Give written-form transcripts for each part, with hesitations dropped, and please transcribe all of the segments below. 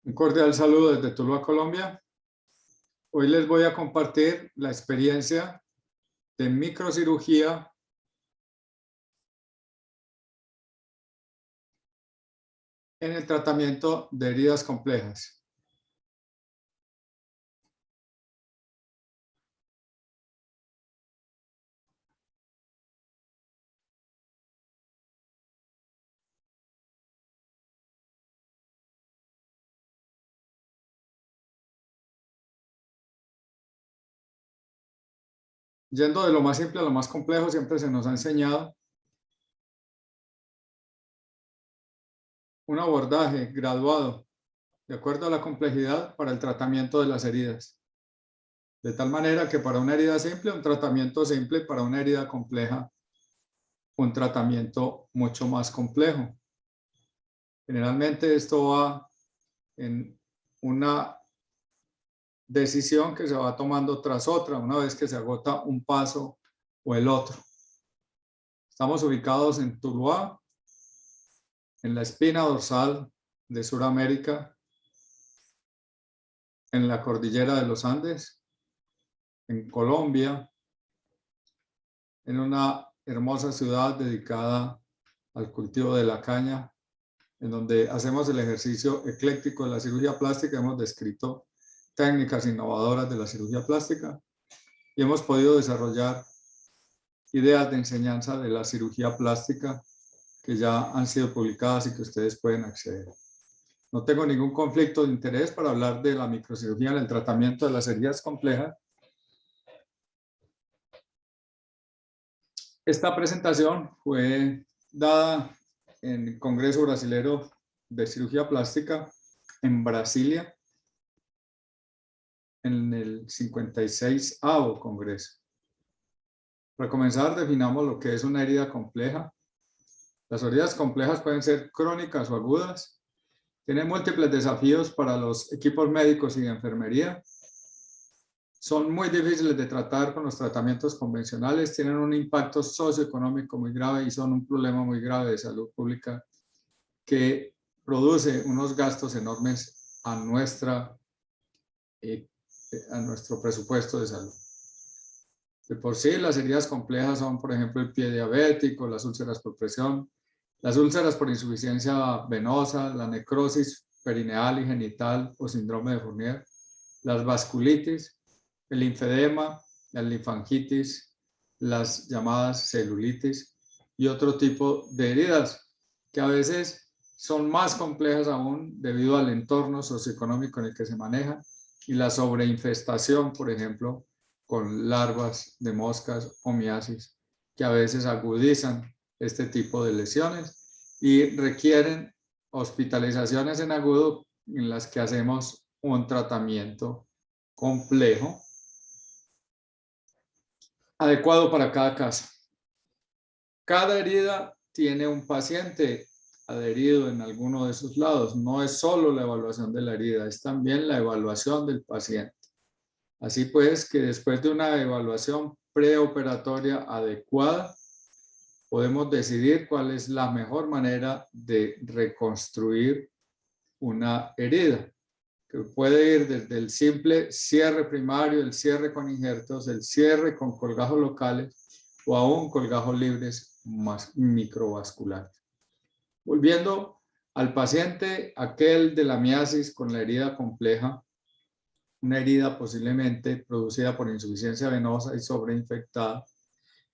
Un cordial saludo desde Tuluá, Colombia. Hoy les voy a compartir la experiencia de microcirugía en el tratamiento de heridas complejas. Yendo de lo más simple a lo más complejo, siempre se nos ha enseñado un abordaje graduado de acuerdo a la complejidad para el tratamiento de las heridas. De tal manera que para una herida simple, un tratamiento simple; para una herida compleja, un tratamiento mucho más complejo. Generalmente esto va en una decisión que se va tomando tras otra, una vez que se agota un paso o el otro. Estamos ubicados en Tuluá, en la espina dorsal de Sudamérica, en la cordillera de los Andes, en Colombia, en una hermosa ciudad dedicada al cultivo de la caña, en donde hacemos el ejercicio ecléctico de la cirugía plástica. Hemos descrito técnicas innovadoras de la cirugía plástica y hemos podido desarrollar ideas de enseñanza de la cirugía plástica que ya han sido publicadas y que ustedes pueden acceder. No tengo ningún conflicto de interés para hablar de la microcirugía en el tratamiento de las heridas complejas. Esta presentación fue dada en el Congreso Brasilero de Cirugía Plástica en Brasilia, en el 56º Congreso. Para comenzar, definamos lo que es una herida compleja. Las heridas complejas pueden ser crónicas o agudas. Tienen múltiples desafíos para los equipos médicos y de enfermería. Son muy difíciles de tratar con los tratamientos convencionales. Tienen un impacto socioeconómico muy grave y son un problema muy grave de salud pública que produce unos gastos enormes a nuestro presupuesto de salud. De por sí, las heridas complejas son, por ejemplo, el pie diabético, las úlceras por presión, las úlceras por insuficiencia venosa, la necrosis perineal y genital o síndrome de Fournier, las vasculitis, el linfedema, la linfangitis, las llamadas celulitis y otro tipo de heridas que a veces son más complejas aún debido al entorno socioeconómico en el que se manejan y la sobreinfestación, por ejemplo, con larvas de moscas o miasis, que a veces agudizan este tipo de lesiones y requieren hospitalizaciones en agudo en las que hacemos un tratamiento complejo adecuado para cada caso. Cada herida tiene un paciente adherido en alguno de sus lados. No es solo la evaluación de la herida, es también la evaluación del paciente. Así pues, que después de una evaluación preoperatoria adecuada, podemos decidir cuál es la mejor manera de reconstruir una herida, que puede ir desde el simple cierre primario, el cierre con injertos, el cierre con colgajos locales o aún colgajos libres más microvasculares. Volviendo al paciente, aquel de la miasis con la herida compleja, una herida posiblemente producida por insuficiencia venosa y sobreinfectada,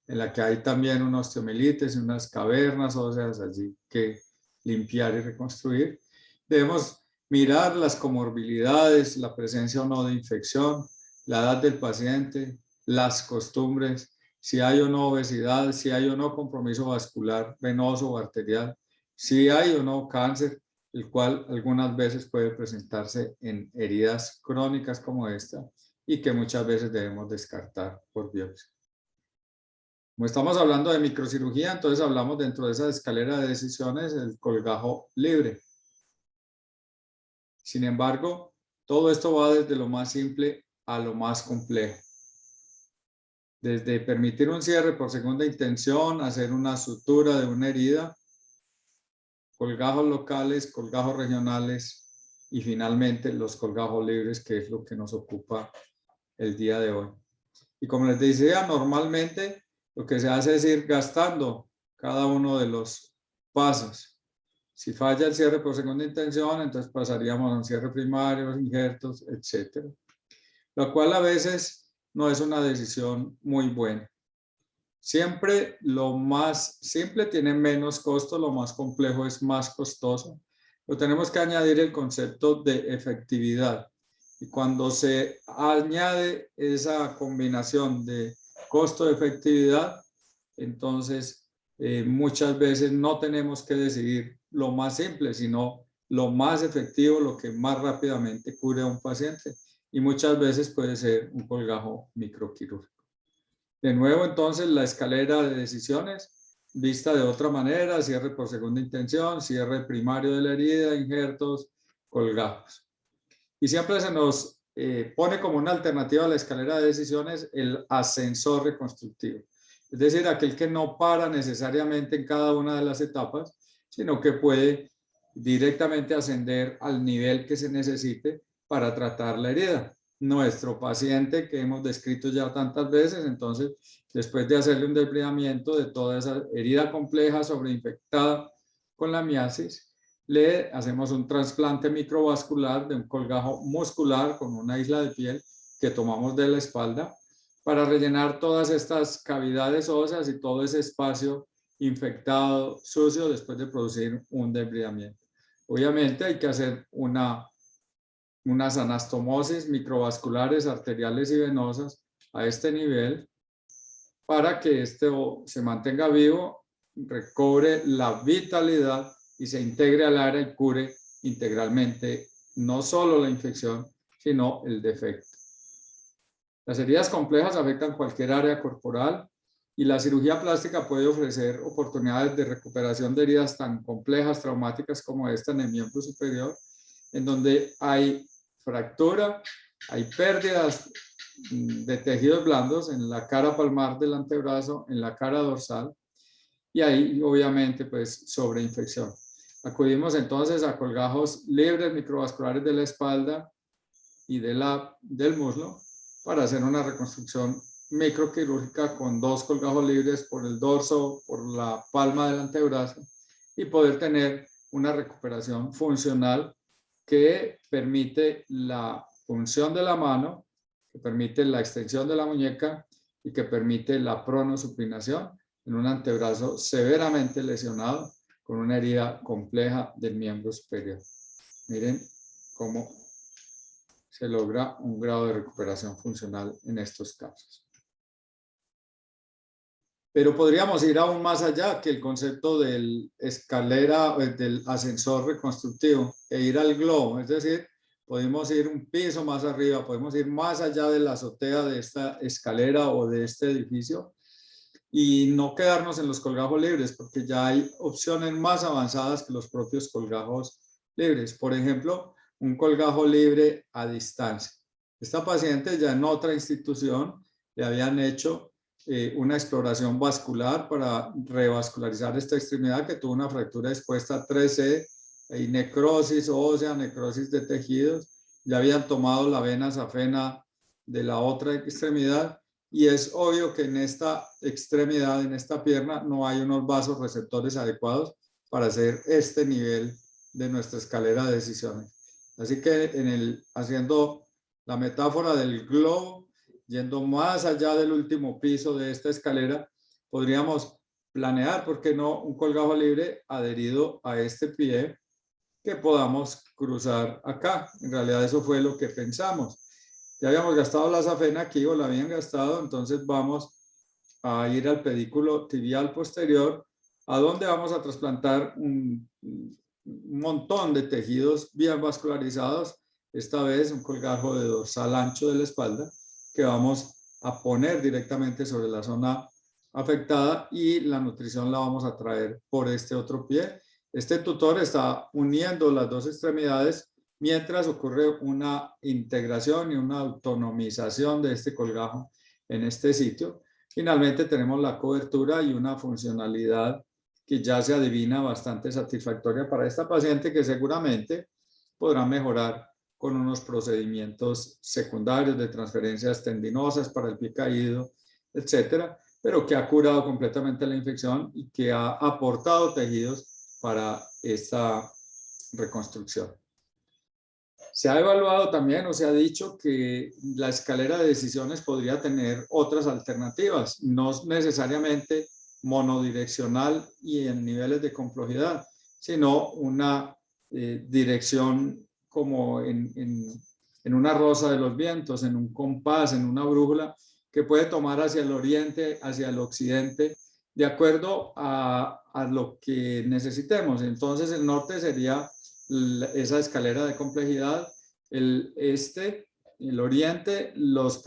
en la que hay también una osteomielitis y unas cavernas óseas allí que limpiar y reconstruir. Debemos mirar las comorbilidades, la presencia o no de infección, la edad del paciente, las costumbres, si hay o no obesidad, si hay o no compromiso vascular, venoso o arterial, si hay o no cáncer, el cual algunas veces puede presentarse en heridas crónicas como esta y que muchas veces debemos descartar por biopsia. Como estamos hablando de microcirugía, entonces hablamos dentro de esa escalera de decisiones el colgajo libre. Sin embargo, todo esto va desde lo más simple a lo más complejo. Desde permitir un cierre por segunda intención, hacer una sutura de una herida, colgajos locales, colgajos regionales y finalmente los colgajos libres, que es lo que nos ocupa el día de hoy. Y como les decía, normalmente lo que se hace es ir gastando cada uno de los pasos. Si falla el cierre por segunda intención, entonces pasaríamos a un cierre primario, injertos, etc. Lo cual a veces no es una decisión muy buena. Siempre lo más simple tiene menos costo, lo más complejo es más costoso. Pero tenemos que añadir el concepto de efectividad. Y cuando se añade esa combinación de costo-efectividad, entonces muchas veces no tenemos que decidir lo más simple, sino lo más efectivo, lo que más rápidamente cure a un paciente. Y muchas veces puede ser un colgajo microquirúrgico. De nuevo, entonces, la escalera de decisiones, vista de otra manera, cierre por segunda intención, cierre primario de la herida, injertos, colgajos. Y siempre se nos pone como una alternativa a la escalera de decisiones el ascensor reconstructivo. Es decir, aquel que no para necesariamente en cada una de las etapas, sino que puede directamente ascender al nivel que se necesite para tratar la herida. Nuestro paciente que hemos descrito ya tantas veces, entonces, después de hacerle un debridamiento de toda esa herida compleja sobreinfectada con la miasis, le hacemos un trasplante microvascular de un colgajo muscular con una isla de piel que tomamos de la espalda para rellenar todas estas cavidades óseas y todo ese espacio infectado, sucio, después de producir un debridamiento. Obviamente hay que hacer unas anastomosis microvasculares, arteriales y venosas a este nivel para que esto se mantenga vivo, recobre la vitalidad y se integre al área y cure integralmente no solo la infección, sino el defecto. Las heridas complejas afectan cualquier área corporal y la cirugía plástica puede ofrecer oportunidades de recuperación de heridas tan complejas, traumáticas como esta en el miembro superior, en donde hay fractura, hay pérdidas de tejidos blandos en la cara palmar del antebrazo, en la cara dorsal, y ahí obviamente pues sobreinfección. Acudimos entonces a colgajos libres microvasculares de la espalda y del muslo para hacer una reconstrucción microquirúrgica con 2 colgajos libres por el dorso, por la palma del antebrazo y poder tener una recuperación funcional que permite la función de la mano, que permite la extensión de la muñeca y que permite la pronosupinación en un antebrazo severamente lesionado con una herida compleja del miembro superior. Miren cómo se logra un grado de recuperación funcional en estos casos. Pero podríamos ir aún más allá que el concepto del escalera, del ascensor reconstructivo e ir al globo, es decir, podemos ir un piso más arriba, podemos ir más allá de la azotea de esta escalera o de este edificio y no quedarnos en los colgajos libres, porque ya hay opciones más avanzadas que los propios colgajos libres. Por ejemplo, un colgajo libre a distancia. Esta paciente ya en otra institución le habían hecho una exploración vascular para revascularizar esta extremidad que tuvo una fractura expuesta 3C, y necrosis ósea, necrosis de tejidos. Ya habían tomado la vena safena de la otra extremidad y es obvio que en esta extremidad, en esta pierna, no hay unos vasos receptores adecuados para hacer este nivel de nuestra escalera de decisiones. Así que haciendo la metáfora del globo, yendo más allá del último piso de esta escalera, podríamos planear, ¿por qué no?, un colgajo libre adherido a este pie que podamos cruzar acá. En realidad eso fue lo que pensamos. Ya habíamos gastado la safena aquí o la habían gastado, entonces vamos a ir al pedículo tibial posterior, a donde vamos a trasplantar un montón de tejidos bien vascularizados, esta vez un colgajo de dorsal ancho de la espalda, que vamos a poner directamente sobre la zona afectada y la nutrición la vamos a traer por este otro pie. Este tutor está uniendo las dos extremidades mientras ocurre una integración y una autonomización de este colgajo en este sitio. Finalmente tenemos la cobertura y una funcionalidad que ya se adivina bastante satisfactoria para esta paciente, que seguramente podrá mejorar con unos procedimientos secundarios de transferencias tendinosas para el pie caído, etcétera, pero que ha curado completamente la infección y que ha aportado tejidos para esta reconstrucción. Se ha evaluado también, o se ha dicho que la escalera de decisiones podría tener otras alternativas, no necesariamente monodireccional y en niveles de complejidad, sino una dirección como en una rosa de los vientos, en un compás, en una brújula, que puede tomar hacia el oriente, hacia el occidente, de acuerdo a lo que necesitemos. Entonces el norte sería esa escalera de complejidad, el este, el oriente, los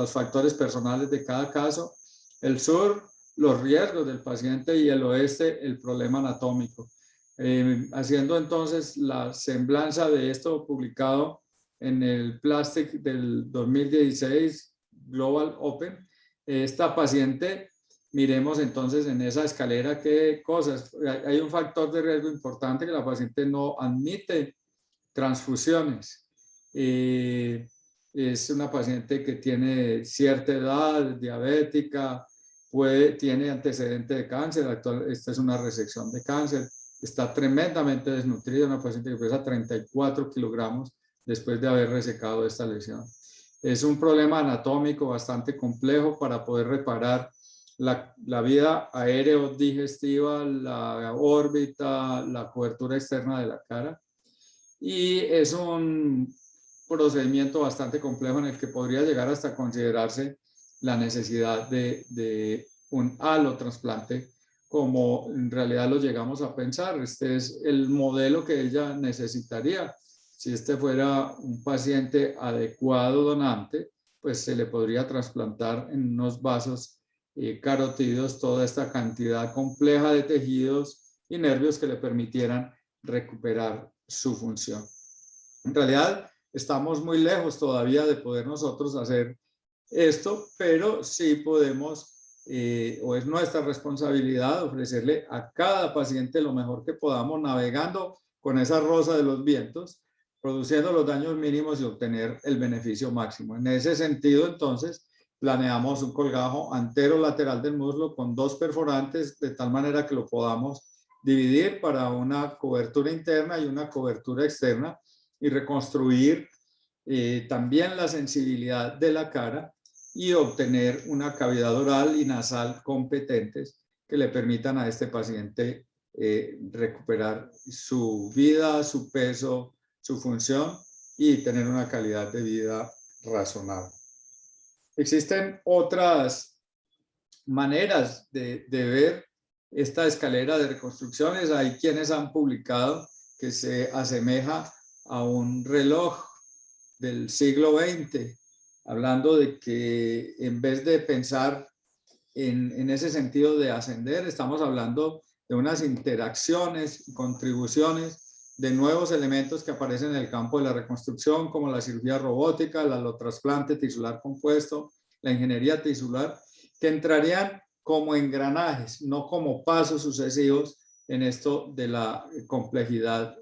factores personales de cada caso, el sur, los riesgos del paciente y el oeste, el problema anatómico. Haciendo entonces la semblanza de esto publicado en el Plastic del 2016, Global Open, esta paciente, miremos entonces en esa escalera qué cosas. Hay un factor de riesgo importante, que la paciente no admite transfusiones. Es una paciente que tiene cierta edad, diabética, tiene antecedente de cáncer, esta es una resección de cáncer, está tremendamente desnutrida, una paciente que pesa 34 kilogramos después de haber resecado esta lesión. Es un problema anatómico bastante complejo para poder reparar la vía aéreo-digestiva, la órbita, la cobertura externa de la cara. Y es un procedimiento bastante complejo en el que podría llegar hasta considerarse la necesidad de un alotrasplante, como en realidad lo llegamos a pensar. Este es el modelo que ella necesitaría. Si este fuera un paciente adecuado donante, pues se le podría trasplantar en unos vasos carotídeos toda esta cantidad compleja de tejidos y nervios que le permitieran recuperar su función. En realidad, estamos muy lejos todavía de poder nosotros hacer esto, pero sí podemos, o es nuestra responsabilidad, ofrecerle a cada paciente lo mejor que podamos, navegando con esa rosa de los vientos, produciendo los daños mínimos y obtener el beneficio máximo. En ese sentido, entonces, planeamos un colgajo anterolateral del muslo con 2 perforantes, de tal manera que lo podamos dividir para una cobertura interna y una cobertura externa, y reconstruir también la sensibilidad de la cara y obtener una cavidad oral y nasal competentes que le permitan a este paciente recuperar su vida, su peso, su función y tener una calidad de vida razonable. Existen otras maneras de ver esta escalera de reconstrucciones. Hay quienes han publicado que se asemeja a un reloj del siglo XX, hablando de que en vez de pensar en ese sentido de ascender, estamos hablando de unas interacciones y contribuciones de nuevos elementos que aparecen en el campo de la reconstrucción, como la cirugía robótica, el alotrasplante tisular compuesto, la ingeniería tisular, que entrarían como engranajes, no como pasos sucesivos en esto de la complejidad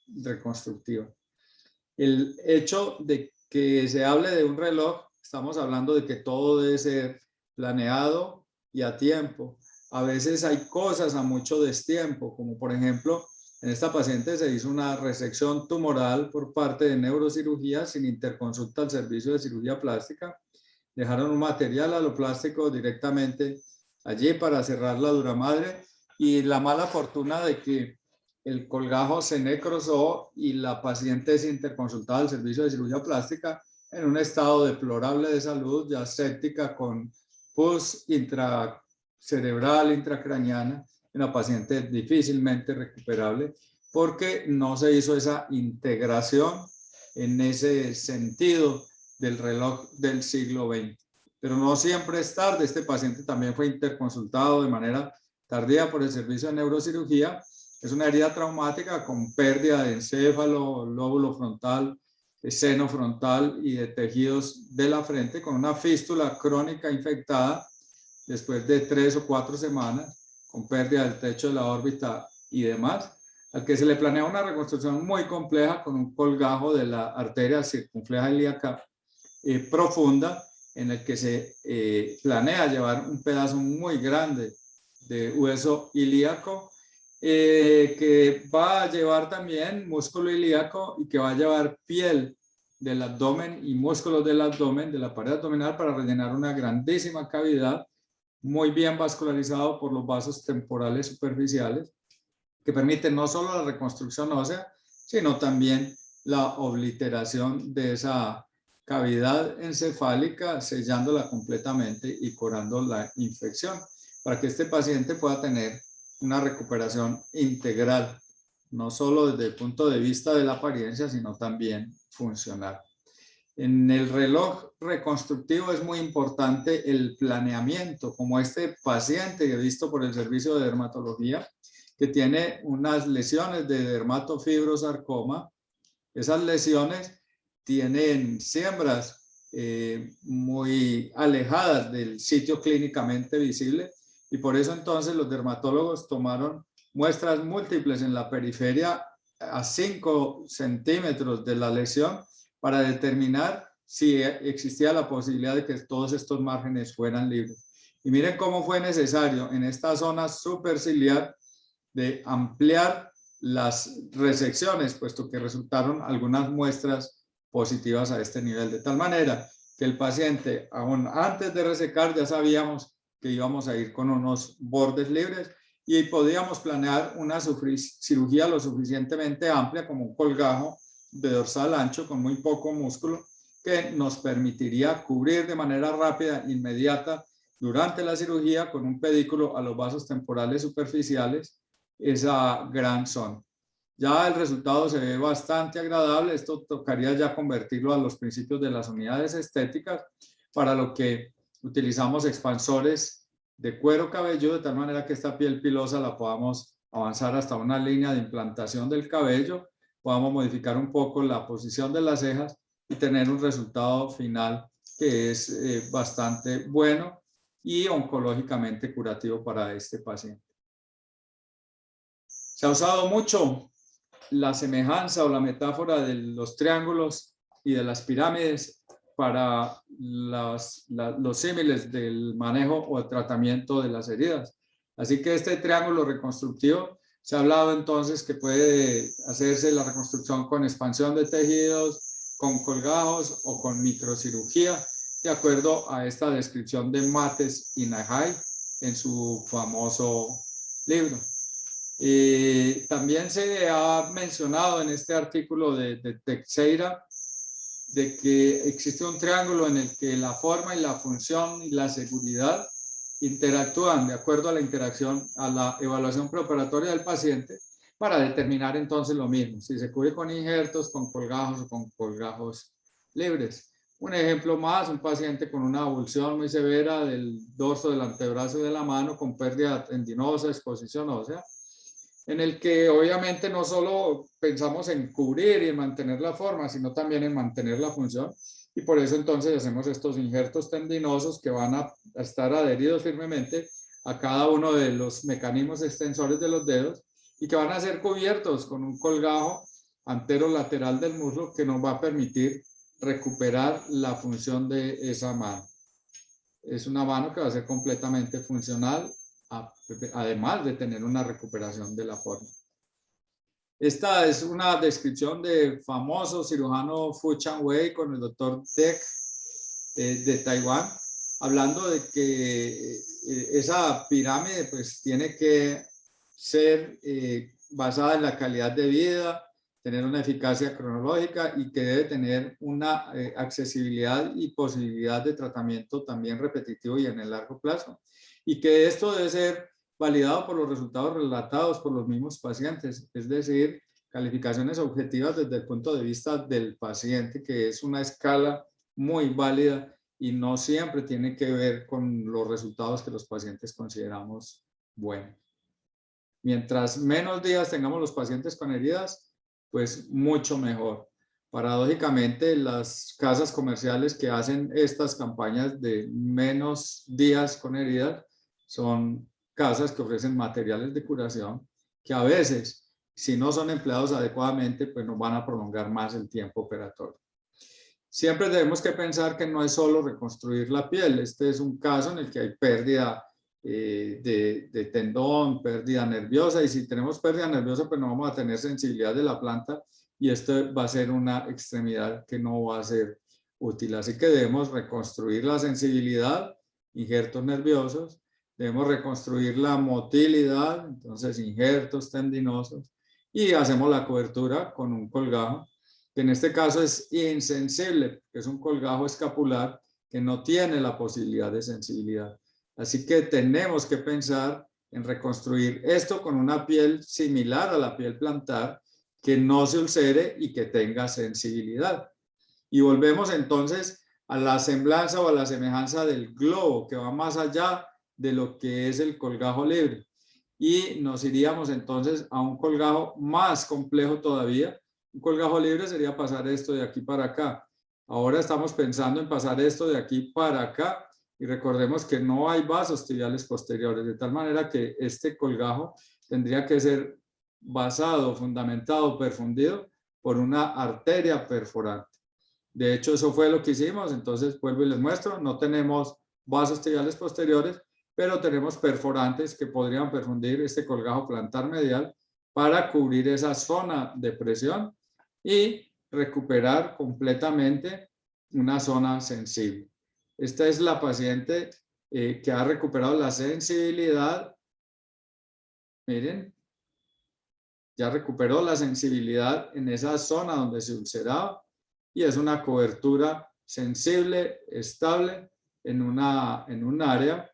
reconstructiva. El hecho de que se hable de un reloj, estamos hablando de que todo debe ser planeado y a tiempo. A veces hay cosas a mucho destiempo, como por ejemplo, en esta paciente se hizo una resección tumoral por parte de neurocirugía sin interconsulta al servicio de cirugía plástica. Dejaron un material aloplástico directamente allí para cerrar la duramadre, y la mala fortuna de que el colgajo se necrosó y la paciente es interconsultada al servicio de cirugía plástica en un estado deplorable de salud, ya séptica, con pus intracerebral, intracraniana, una paciente difícilmente recuperable porque no se hizo esa integración en ese sentido del reloj del siglo XX. Pero no siempre es tarde. Este paciente también fue interconsultado de manera tardía por el servicio de neurocirugía. Es una herida traumática con pérdida de encéfalo, lóbulo frontal, seno frontal y de tejidos de la frente, con una fístula crónica infectada después de 3 o 4 semanas, con pérdida del techo de la órbita y demás. al que se le planea una reconstrucción muy compleja con un colgajo de la arteria circunfleja ilíaca profunda, en el que se planea llevar un pedazo muy grande de hueso ilíaco, que va a llevar también músculo ilíaco y que va a llevar piel del abdomen y músculos del abdomen, de la pared abdominal, para rellenar una grandísima cavidad muy bien vascularizado por los vasos temporales superficiales, que permite no solo la reconstrucción ósea, sino también la obliteración de esa cavidad encefálica, sellándola completamente y curando la infección, para que este paciente pueda tener una recuperación integral, no solo desde el punto de vista de la apariencia, sino también funcional. En el reloj reconstructivo es muy importante el planeamiento, como este paciente que he visto por el servicio de dermatología, que tiene unas lesiones de dermatofibrosarcoma. Esas lesiones tienen siembras muy alejadas del sitio clínicamente visible, y por eso entonces los dermatólogos tomaron muestras múltiples en la periferia a 5 centímetros de la lesión para determinar si existía la posibilidad de que todos estos márgenes fueran libres. Y miren cómo fue necesario en esta zona superciliar de ampliar las resecciones, puesto que resultaron algunas muestras positivas a este nivel, de tal manera que el paciente, aún antes de resecar, ya sabíamos que íbamos a ir con unos bordes libres y podíamos planear una cirugía lo suficientemente amplia, como un colgajo de dorsal ancho con muy poco músculo, que nos permitiría cubrir de manera rápida, inmediata, durante la cirugía, con un pedículo a los vasos temporales superficiales, esa gran zona. Ya el resultado se ve bastante agradable. Esto tocaría ya convertirlo a los principios de las unidades estéticas, para lo que utilizamos expansores de cuero cabelludo, de tal manera que esta piel pilosa la podamos avanzar hasta una línea de implantación del cabello, podamos modificar un poco la posición de las cejas y tener un resultado final que es bastante bueno y oncológicamente curativo para este paciente. Se ha usado mucho la semejanza o la metáfora de los triángulos y de las pirámides para los símiles del manejo o tratamiento de las heridas. Así que este triángulo reconstructivo, se ha hablado entonces que puede hacerse la reconstrucción con expansión de tejidos, con colgados o con microcirugía, de acuerdo a esta descripción de Mates y Nahai en su famoso libro. También se ha mencionado en este artículo de Teixeira de que existe un triángulo en el que la forma y la función y la seguridad interactúan de acuerdo a la interacción, a la evaluación preoperatoria del paciente, para determinar entonces lo mismo, si se cubre con injertos, con colgajos o con colgajos libres. Un ejemplo más, un paciente con una avulsión muy severa del dorso del antebrazo de la mano, con pérdida tendinosa, exposición ósea, en el que obviamente no solo pensamos en cubrir y en mantener la forma, sino también en mantener la función, y por eso entonces hacemos estos injertos tendinosos que van a estar adheridos firmemente a cada uno de los mecanismos extensores de los dedos, y que van a ser cubiertos con un colgajo anterolateral del muslo que nos va a permitir recuperar la función de esa mano. Es una mano que va a ser completamente funcional, además de tener una recuperación de la forma. Esta es una descripción del famoso cirujano Fu Chang-wei con el doctor Deng de Taiwán, hablando de que esa pirámide pues tiene que ser basada en la calidad de vida, tener una eficacia cronológica y que debe tener una accesibilidad y posibilidad de tratamiento también repetitivo y en el largo plazo. Y que esto debe ser validado por los resultados relatados por los mismos pacientes, es decir, calificaciones objetivas desde el punto de vista del paciente, que es una escala muy válida y no siempre tiene que ver con los resultados que los pacientes consideramos buenos. Mientras menos días tengamos los pacientes con heridas, pues mucho mejor. Paradójicamente, las casas comerciales que hacen estas campañas de menos días con heridas son casas que ofrecen materiales de curación que a veces si no son empleados adecuadamente, pues nos van a prolongar más el tiempo operatorio. Siempre tenemos que pensar que no es solo reconstruir la piel. Este es un caso en el que hay pérdida de tendón, pérdida nerviosa, y si tenemos pérdida nerviosa, pues no vamos a tener sensibilidad de la planta y esto va a ser una extremidad que no va a ser útil. Así que debemos reconstruir la sensibilidad, injertos nerviosos, debemos reconstruir la motilidad, entonces injertos tendinosos, y hacemos la cobertura con un colgajo, que en este caso es insensible, que es un colgajo escapular que no tiene la posibilidad de sensibilidad. Así que tenemos que pensar en reconstruir esto con una piel similar a la piel plantar, que no se ulcere y que tenga sensibilidad. Y volvemos entonces a la semblanza o a la semejanza del globo, que va más allá de lo que es el colgajo libre. Y nos iríamos entonces a un colgajo más complejo todavía. Un colgajo libre sería pasar esto de aquí para acá. Ahora estamos pensando en pasar esto de aquí para acá y recordemos que no hay vasos tibiales posteriores, de tal manera que este colgajo tendría que ser basado, fundamentado, perfundido por una arteria perforante. De hecho, eso fue lo que hicimos. Entonces, vuelvo y les muestro. No tenemos vasos tibiales posteriores, pero tenemos perforantes que podrían perfundir este colgajo plantar medial para cubrir esa zona de presión y recuperar completamente una zona sensible. Esta es la paciente que ha recuperado la sensibilidad. Miren, ya recuperó la sensibilidad en esa zona donde se ulceraba y es una cobertura sensible, estable en un área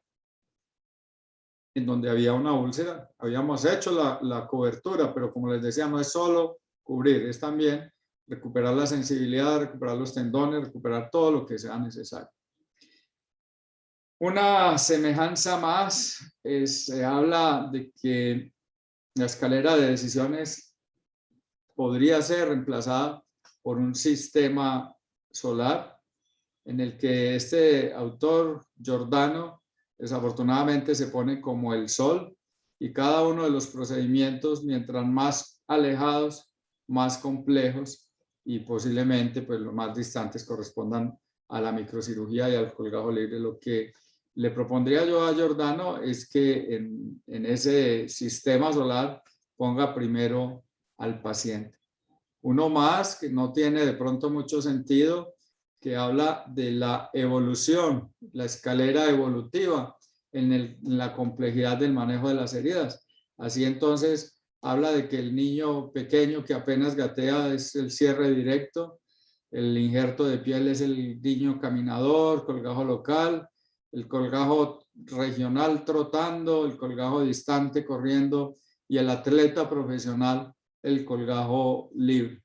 en donde había una úlcera. Habíamos hecho la cobertura, pero como les decía, no es solo cubrir, es también recuperar la sensibilidad, recuperar los tendones, recuperar todo lo que sea necesario. Una semejanza más se habla de que la escalera de decisiones podría ser reemplazada por un sistema solar en el que este autor, Giordano, desafortunadamente se pone como el sol y cada uno de los procedimientos, mientras más alejados, más complejos y posiblemente pues los más distantes correspondan a la microcirugía y al colgajo libre. Lo que le propondría yo a Giordano es que en ese sistema solar ponga primero al paciente. Uno más que no tiene de pronto mucho sentido, que habla de la evolución, la escalera evolutiva en la complejidad del manejo de las heridas. Así entonces habla de que el niño pequeño que apenas gatea es el cierre directo, el injerto de piel es el niño caminador, colgajo local, el colgajo regional trotando, el colgajo distante corriendo y el atleta profesional, el colgajo libre.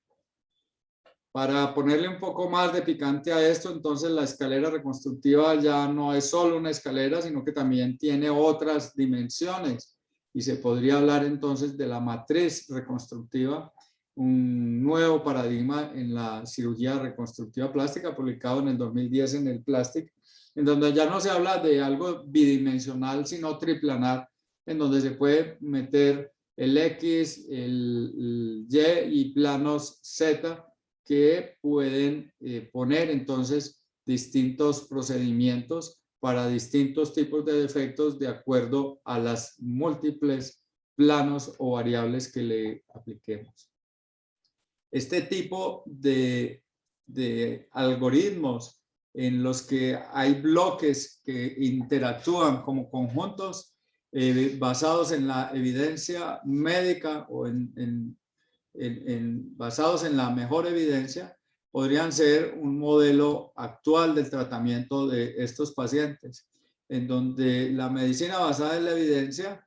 Para ponerle un poco más de picante a esto, entonces la escalera reconstructiva ya no es solo una escalera, sino que también tiene otras dimensiones. Y se podría hablar entonces de la matriz reconstructiva, un nuevo paradigma en la cirugía reconstructiva plástica, publicado en el 2010 en el Plastic, en donde ya no se habla de algo bidimensional, sino triplanar, en donde se puede meter el X, el Y y planos Z, que pueden poner entonces distintos procedimientos para distintos tipos de defectos de acuerdo a las múltiples planos o variables que le apliquemos. Este tipo de algoritmos en los que hay bloques que interactúan como conjuntos basados en la evidencia médica o basados en la mejor evidencia, podrían ser un modelo actual del tratamiento de estos pacientes, en donde la medicina basada en la evidencia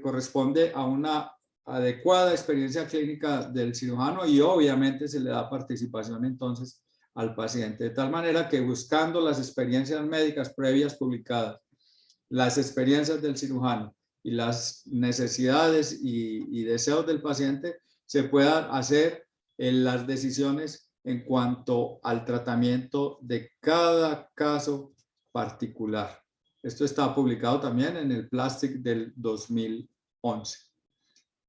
corresponde a una adecuada experiencia clínica del cirujano y obviamente se le da participación entonces al paciente, de tal manera que buscando las experiencias médicas previas publicadas, las experiencias del cirujano y las necesidades y deseos del paciente, se puedan hacer las decisiones en cuanto al tratamiento de cada caso particular. Esto está publicado también en el Plastic del 2011.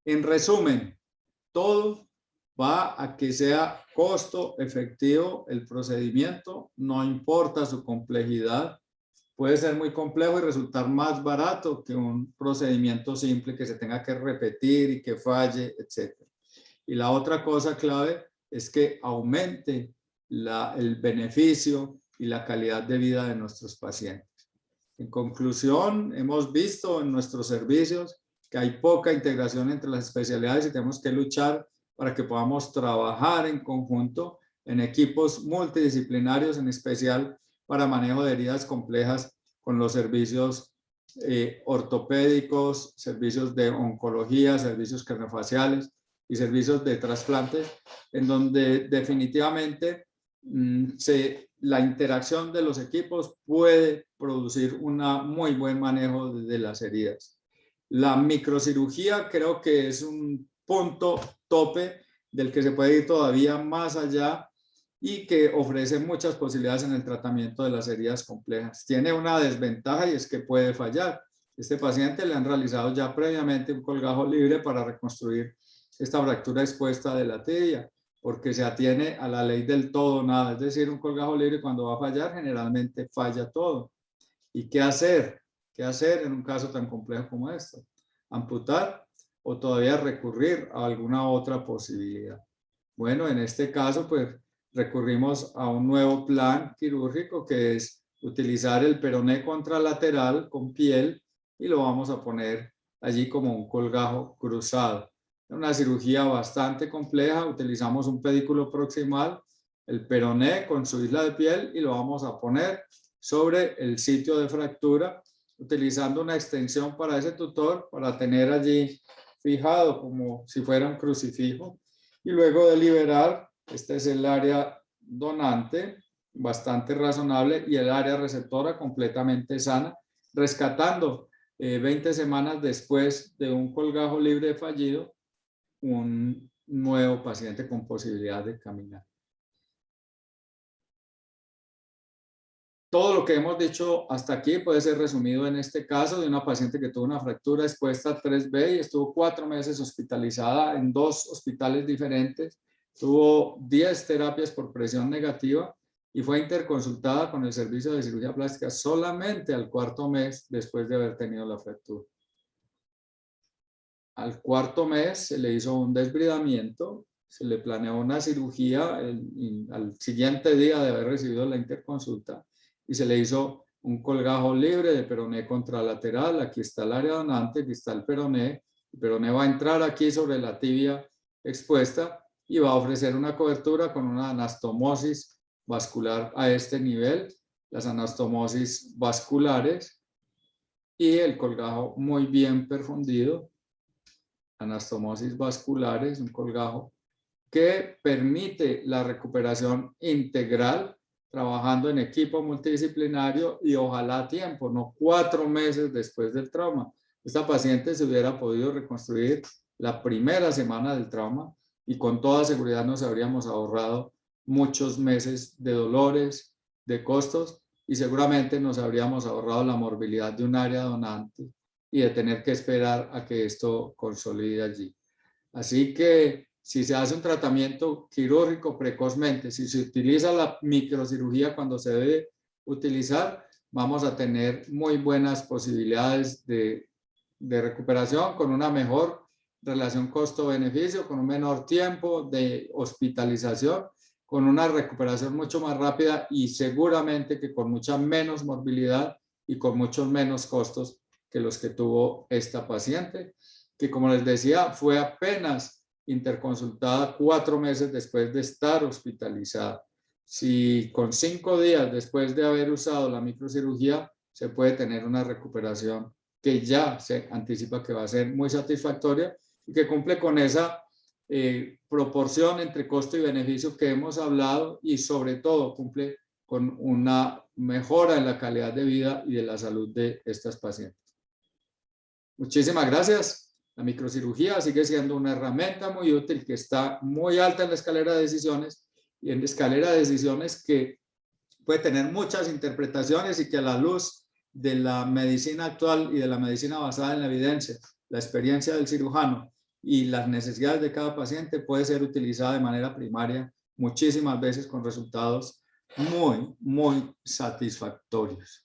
En resumen, todo va a que sea costo efectivo el procedimiento, no importa su complejidad. Puede ser muy complejo y resultar más barato que un procedimiento simple que se tenga que repetir y que falle, etc. Y la otra cosa clave es que aumente el beneficio y la calidad de vida de nuestros pacientes. En conclusión, hemos visto en nuestros servicios que hay poca integración entre las especialidades y tenemos que luchar para que podamos trabajar en conjunto en equipos multidisciplinarios, en especial para manejo de heridas complejas con los servicios ortopédicos, servicios de oncología, servicios craneofaciales y servicios de trasplante, en donde definitivamente la interacción de los equipos puede producir un muy buen manejo de las heridas. La microcirugía creo que es un punto tope del que se puede ir todavía más allá y que ofrece muchas posibilidades en el tratamiento de las heridas complejas. Tiene una desventaja y es que puede fallar. Este paciente le han realizado ya previamente un colgajo libre para reconstruir esta fractura expuesta de la tibia, porque se atiene a la ley del todo nada, es decir, un colgajo libre cuando va a fallar generalmente falla todo. ¿Y qué hacer? ¿Qué hacer en un caso tan complejo como este? ¿Amputar o todavía recurrir a alguna otra posibilidad? Bueno, en este caso, pues recurrimos a un nuevo plan quirúrgico que es utilizar el peroné contralateral con piel y lo vamos a poner allí como un colgajo cruzado. Es una cirugía bastante compleja, utilizamos un pedículo proximal, el peroné con su isla de piel y lo vamos a poner sobre el sitio de fractura, utilizando una extensión para ese tutor para tener allí fijado como si fuera un crucifijo. Y luego de liberar, este es el área donante, bastante razonable, y el área receptora completamente sana, rescatando 20 semanas después de un colgajo libre fallido, un nuevo paciente con posibilidad de caminar. Todo lo que hemos dicho hasta aquí puede ser resumido en este caso de una paciente que tuvo una fractura expuesta 3B y estuvo 4 meses hospitalizada en 2 hospitales diferentes. Tuvo 10 terapias por presión negativa y fue interconsultada con el servicio de cirugía plástica solamente al 4.º mes después de haber tenido la fractura. Al 4.º mes se le hizo un desbridamiento, se le planeó una cirugía al siguiente día de haber recibido la interconsulta y se le hizo un colgajo libre de peroné contralateral. Aquí está el área donante, aquí está el peroné va a entrar aquí sobre la tibia expuesta y va a ofrecer una cobertura con una anastomosis vascular a este nivel, las anastomosis vasculares y el colgajo muy bien perfundido. Anastomosis vasculares, un colgajo que permite la recuperación integral trabajando en equipo multidisciplinario y ojalá a tiempo, no 4 meses después del trauma. Esta paciente se hubiera podido reconstruir la primera semana del trauma y con toda seguridad nos habríamos ahorrado muchos meses de dolores, de costos y seguramente nos habríamos ahorrado la morbilidad de un área donante y de tener que esperar a que esto consolide allí. Así que si se hace un tratamiento quirúrgico precozmente, si se utiliza la microcirugía cuando se debe utilizar, vamos a tener muy buenas posibilidades de recuperación con una mejor relación costo-beneficio, con un menor tiempo de hospitalización, con una recuperación mucho más rápida y seguramente que con mucha menos morbilidad y con muchos menos costos que los que tuvo esta paciente, que como les decía, fue apenas interconsultada 4 meses después de estar hospitalizada. Si con 5 días después de haber usado la microcirugía, se puede tener una recuperación que ya se anticipa que va a ser muy satisfactoria y que cumple con esa proporción entre costo y beneficio que hemos hablado y sobre todo cumple con una mejora en la calidad de vida y de la salud de estas pacientes. Muchísimas gracias. La microcirugía sigue siendo una herramienta muy útil que está muy alta en la escalera de decisiones y en la escalera de decisiones que puede tener muchas interpretaciones y que a la luz de la medicina actual y de la medicina basada en la evidencia, la experiencia del cirujano y las necesidades de cada paciente puede ser utilizada de manera primaria muchísimas veces con resultados muy, muy satisfactorios.